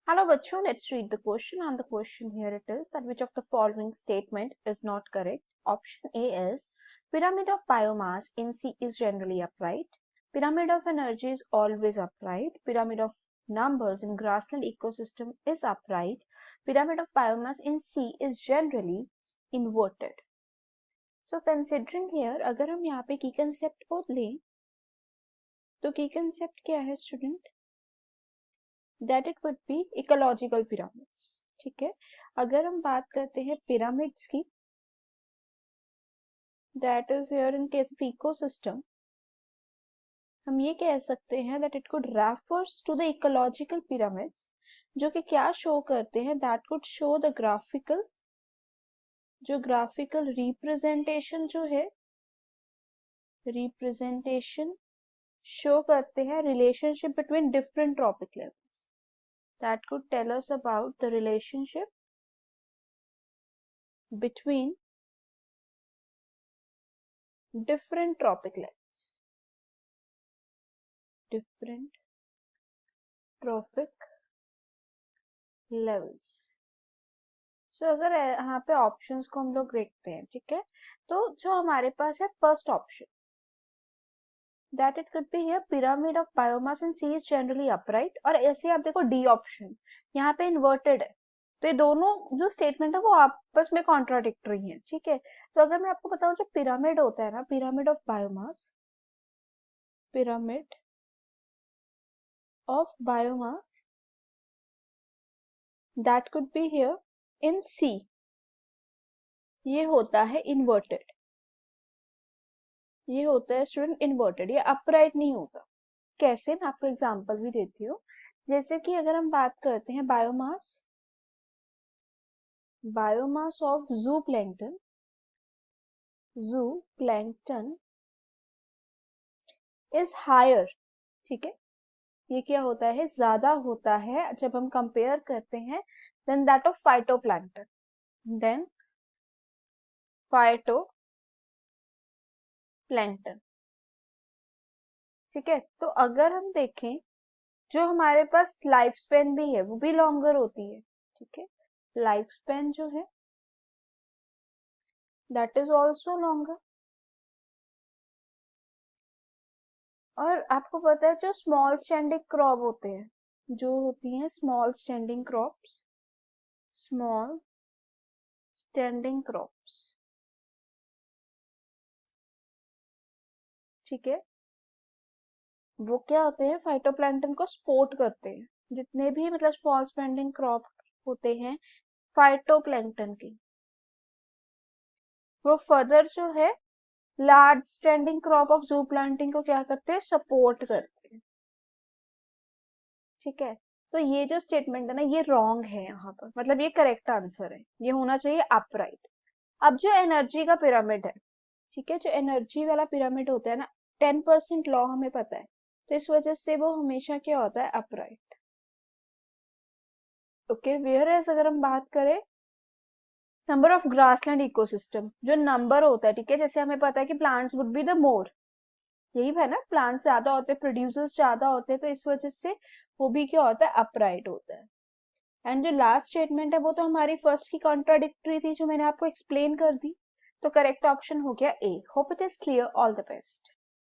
Hello बच्चों, let's read the question. And the question here it is that which of the following statement is not correct? Option A is pyramid of biomass in C is generally upright. Pyramid of energy is always upright. Pyramid of numbers in grassland ecosystem is upright. Pyramid of biomass in C is generally inverted. So considering here, अगर हम यहाँ पे key concept को लें, तो key concept क्या है student? That it would be ecological pyramids. ठीक है, अगर हम बात करते हैं pyramids की, that is here in case of ecosystem, हम ये कह सकते हैं that it could refers to the ecological pyramids, जो कि क्या शो करते हैं, that could show the graphical, जो graphical representation जो है, representation शो करते हैं relationship between different trophic levels. That could tell us about the relationship between different trophic levels. Different trophic levels. So अगर यहाँ पे ऑप्शंस को हम लोग देखते हैं, ठीक है, तो जो हमारे पास है first option, that it could be here pyramid of biomass in C is generally upright, और ऐसे आप देखो डी ऑप्शन यहाँ पे इन्वर्टेड है, तो ये दोनों जो स्टेटमेंट है वो आपस में कॉन्ट्राडिक्टरी है. ठीक है, तो अगर मैं आपको बताऊं जो पिरामिड होता है ना, pyramid of biomass, pyramid of biomass, that could be here in C, ये होता है इन्वर्टेड, ये होता है स्टूडेंट इन्वर्टेड, ये अपराइट नहीं होता. कैसे, मैं आपको एग्जांपल भी देती हूँ. जैसे कि अगर हम बात करते हैं बायोमास, बायोमास ऑफ जू प्लैंकटन इज हायर. ठीक है, ये क्या होता है, ज्यादा होता है जब हम कंपेयर करते हैं then that of phytoplankton, then phytoplankton. ठीक है, तो अगर हम देखें जो हमारे पास लाइफ स्पेन भी है वो भी लॉन्गर होती है. ठीक है, लाइफ स्पेन जो है दैट इज ऑल्सो लॉन्गर. और आपको पता है जो स्मॉल स्टैंडिंग क्रॉप होते हैं, जो होती हैं small standing crops, small standing crops, ठीक है, वो क्या होते हैं, फाइटोप्लैंक्टन को सपोर्ट करते हैं. जितने भी मतलब स्मॉल स्टैंडिंग क्रॉप होते हैं फाइटोप्लैंक्टन के, वो फर्दर जो है लार्ज स्टैंडिंग क्रॉप ऑफ जू प्लांटिंग को क्या करते हैं, सपोर्ट करते हैं. ठीक है, तो ये जो स्टेटमेंट है ना ये रॉन्ग है यहाँ पर, मतलब ये करेक्ट आंसर है, ये होना चाहिए अपराइट. अब जो एनर्जी का पिरामिड है, ठीक है, जो एनर्जी वाला पिरामिड होता है ना, 10% लॉ हमें पता है, तो इस वजह से वो हमेशा क्या होता है, अपराइट. ओके, वेयर एज अगर हम बात करें नंबर ऑफ ग्रासलैंड इकोसिस्टम, जो नंबर होता है, ठीक है, जैसे हमें पता है कि plants would be the more, यही है ना, प्लांट्स ज्यादा होते हैं, प्रोड्यूसर्स ज्यादा होते हैं, तो इस वजह से वो भी क्या होता है, अपराइट होता है. एंड जो लास्ट स्टेटमेंट है वो तो हमारी फर्स्ट की कॉन्ट्राडिक्टरी थी जो मैंने आपको एक्सप्लेन कर दी, तो करेक्ट ऑप्शन हो गया A. Hope it is clear. All the best.